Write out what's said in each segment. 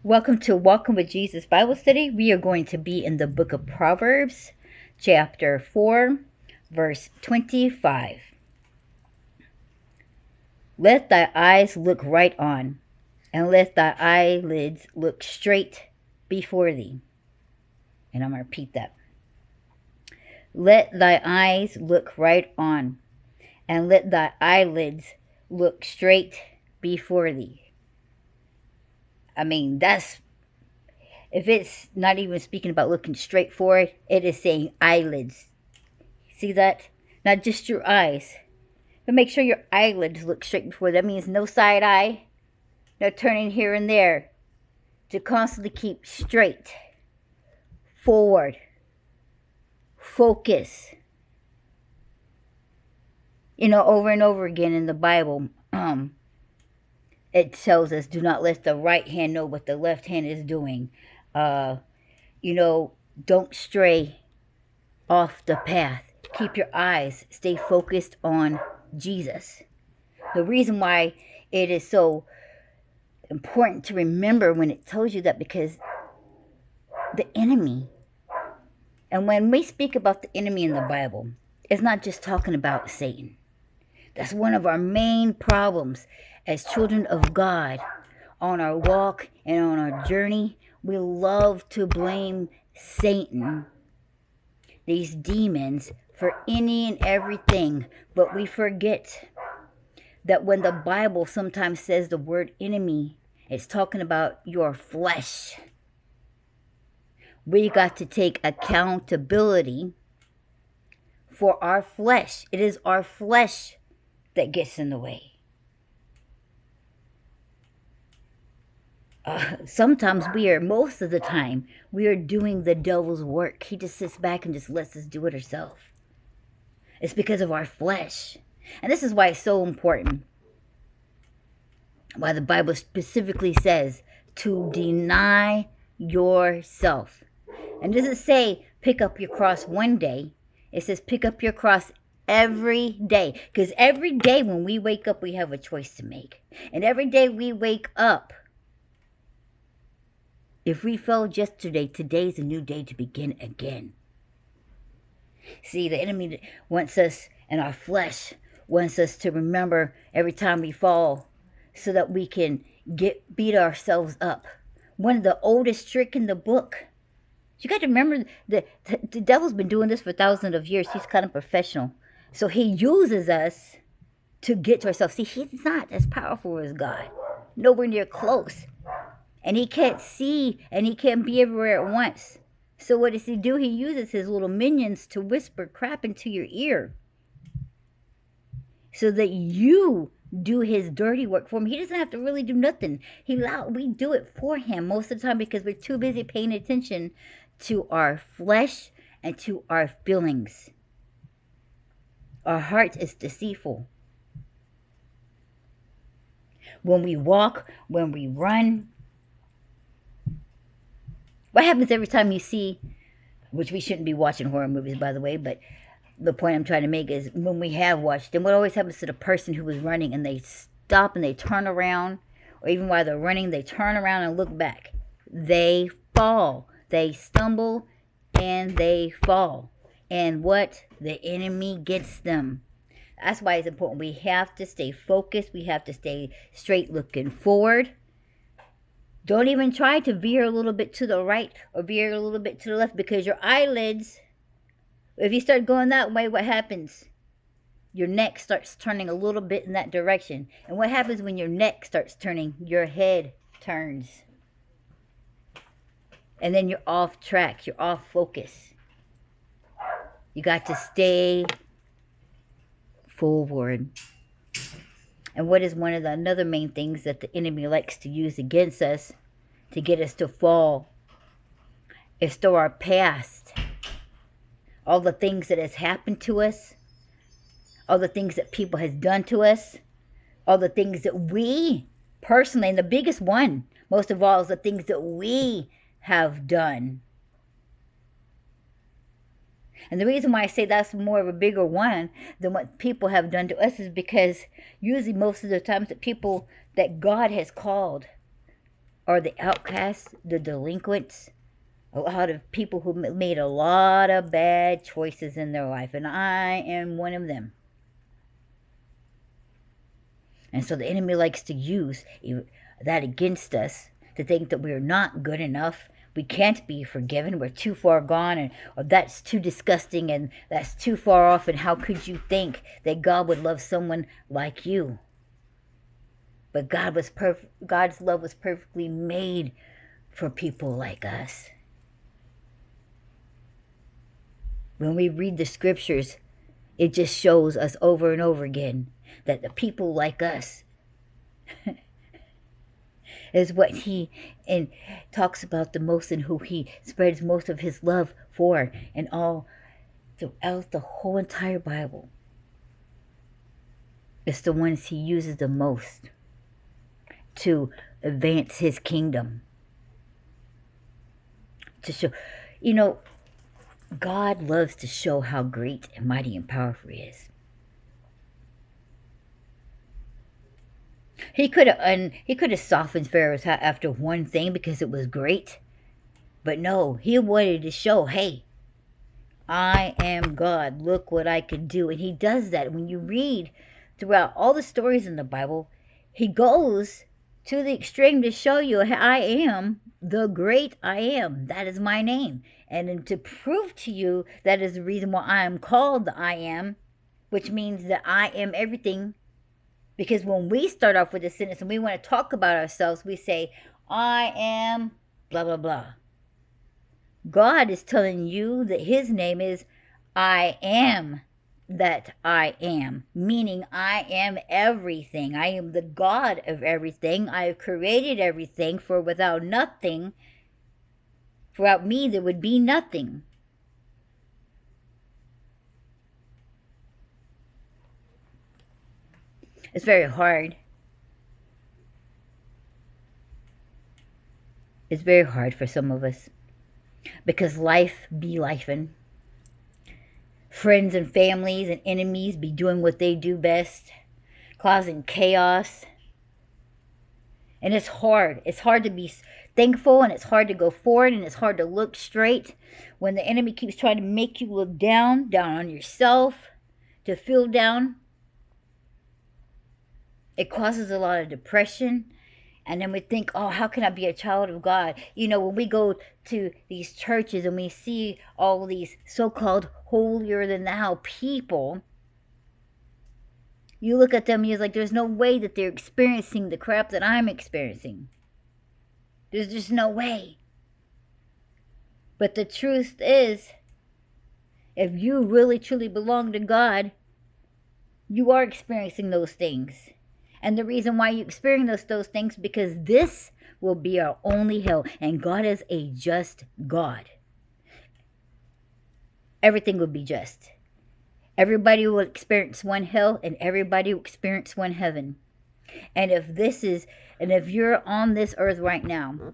Welcome to Walking with Jesus Bible Study. We are going to be in the book of Proverbs, chapter 4, verse 25. Let thy eyes look right on, and let thy eyelids look straight before thee. And I'm going to repeat that. Let thy eyes look right on, and let thy eyelids look straight before thee. I mean, if it's not even speaking about looking straight forward, it is saying eyelids. See that? Not just your eyes, but make sure your eyelids look straight before. That means no side eye, no turning here and there. To constantly keep straight, forward, focus. Over and over again in the Bible, it tells us, do not let the right hand know what the left hand is doing. Don't stray off the path. Keep your eyes, stay focused on Jesus. The reason why it is so important to remember when it tells you that, because the enemy, and when we speak about the enemy in the Bible, it's not just talking about Satan. That's one of our main problems as children of God on our walk and on our journey. We love to blame Satan, these demons, for any and everything, but we forget that when the Bible sometimes says the word enemy, it's talking about your flesh. We got to take accountability for our flesh. It is our flesh that gets in the way. Most of the time, we are doing the devil's work. He just sits back and just lets us do it ourselves. It's because of our flesh. And this is why it's so important. Why the Bible specifically says to deny yourself. And it doesn't say pick up your cross one day. It says pick up your cross every day. Because every day when we wake up, we have a choice to make. And every day we wake up, if we failed yesterday, today's a new day to begin again. See, the enemy wants us, and our flesh wants us to remember every time we fall so that we can beat ourselves up. One of the oldest tricks in the book. You got to remember that the devil's been doing this for thousands of years. He's kind of professional. So he uses us to get to ourselves. See, he's not as powerful as God. Nowhere near close. And he can't see and he can't be everywhere at once. So what does he do? He uses his little minions to whisper crap into your ear so that you do his dirty work for him. He doesn't have to really do nothing. We do it for him most of the time because we're too busy paying attention to our flesh and to our feelings. Our heart is deceitful. When we walk, when we run, what happens every time you see, which we shouldn't be watching horror movies, by the way, but the point I'm trying to make is when we have watched them, what always happens to the person who was running and they stop and they turn around, or even while they're running, they turn around and look back. They fall. They stumble and they fall. And what? The enemy gets them. That's why it's important. We have to stay focused. We have to stay straight looking forward. Don't even try to veer a little bit to the right or veer a little bit to the left, because your eyelids, if you start going that way, what happens? Your neck starts turning a little bit in that direction. And what happens when your neck starts turning? Your head turns. And then you're off track. You're off focus. You got to stay forward. And what is another main things that the enemy likes to use against us to get us to fall is through our past. All the things that has happened to us, all the things that people has done to us, all the things that we personally, and the biggest one, most of all, is the things that we have done. And the reason why I say that's more of a bigger one than what people have done to us is because usually most of the times the people that God has called are the outcasts, the delinquents, a lot of people who made a lot of bad choices in their life, and I am one of them. And so the enemy likes to use that against us, to think that we're not good enough, we can't be forgiven, we're too far gone, and or that's too disgusting, and that's too far off, and how could you think that God would love someone like you? But God's love was perfectly made for people like us. When we read the scriptures, it just shows us over and over again that the people like us is what he talks about the most, and who he spreads most of his love for, and all throughout the whole entire Bible. It's the ones he uses the most to advance his kingdom. To show, God loves to show how great and mighty and powerful he is. He could have softened Pharaoh's heart after one thing because it was great. But no, he wanted to show, hey, I am God. Look what I can do. And he does that. When you read throughout all the stories in the Bible, he goes to the extreme to show you, I am the great I am. That is my name. And then to prove to you that is the reason why I am called the I am, which means that I am everything. Because when we start off with a sentence and we want to talk about ourselves, we say, I am blah, blah, blah. God is telling you that his name is I am that I am, meaning I am everything. I am the God of everything. I have created everything, for without me there would be nothing. It's very hard. It's very hard for some of us, because life be lifing. Friends and families and enemies be doing what they do best, causing chaos. And it's hard. It's hard to be thankful, and it's hard to go forward, and it's hard to look straight when the enemy keeps trying to make you look down on yourself, to feel down. It causes a lot of depression. And then we think, oh, how can I be a child of God? When we go to these churches and we see all these so-called holier than thou people, you look at them and you're like, there's no way that they're experiencing the crap that I'm experiencing. There's just no way. But the truth is, if you really truly belong to God, you are experiencing those things. And the reason why you experience those things, because this will be our only hell. And God is a just God. Everything will be just. Everybody will experience one hell, and everybody will experience one heaven. And if you're on this earth right now,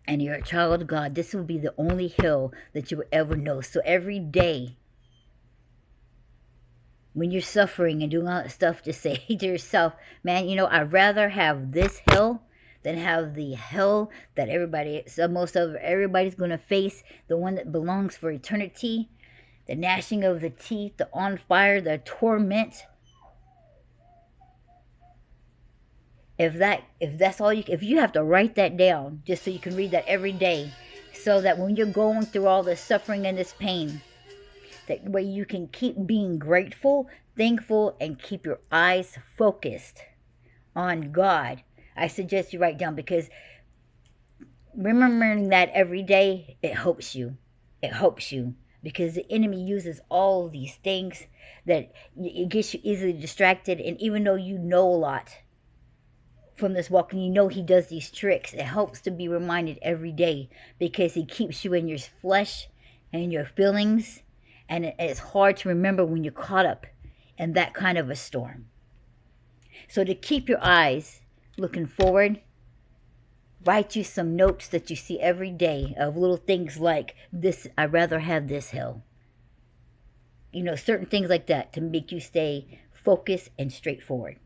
and you're a child of God, this will be the only hell that you will ever know. So every day, when you're suffering and doing all that stuff, just say to yourself, man, I'd rather have this hell than have the hell that everybody's going to face, the one that belongs for eternity, the gnashing of the teeth, the on fire, the torment. If you have to write that down just so you can read that every day, so that when you're going through all this suffering and this pain, that way you can keep being grateful, thankful, and keep your eyes focused on God. I suggest you write down, because remembering that every day, it helps you. It helps you, because the enemy uses all these things that it gets you easily distracted. And even though you know a lot from this walk, and he does these tricks, it helps to be reminded every day, because he keeps you in your flesh and your feelings. And it's hard to remember when you're caught up in that kind of a storm. So to keep your eyes looking forward, write you some notes that you see every day of little things like this, I'd rather have this hill. Certain things like that to make you stay focused and straightforward.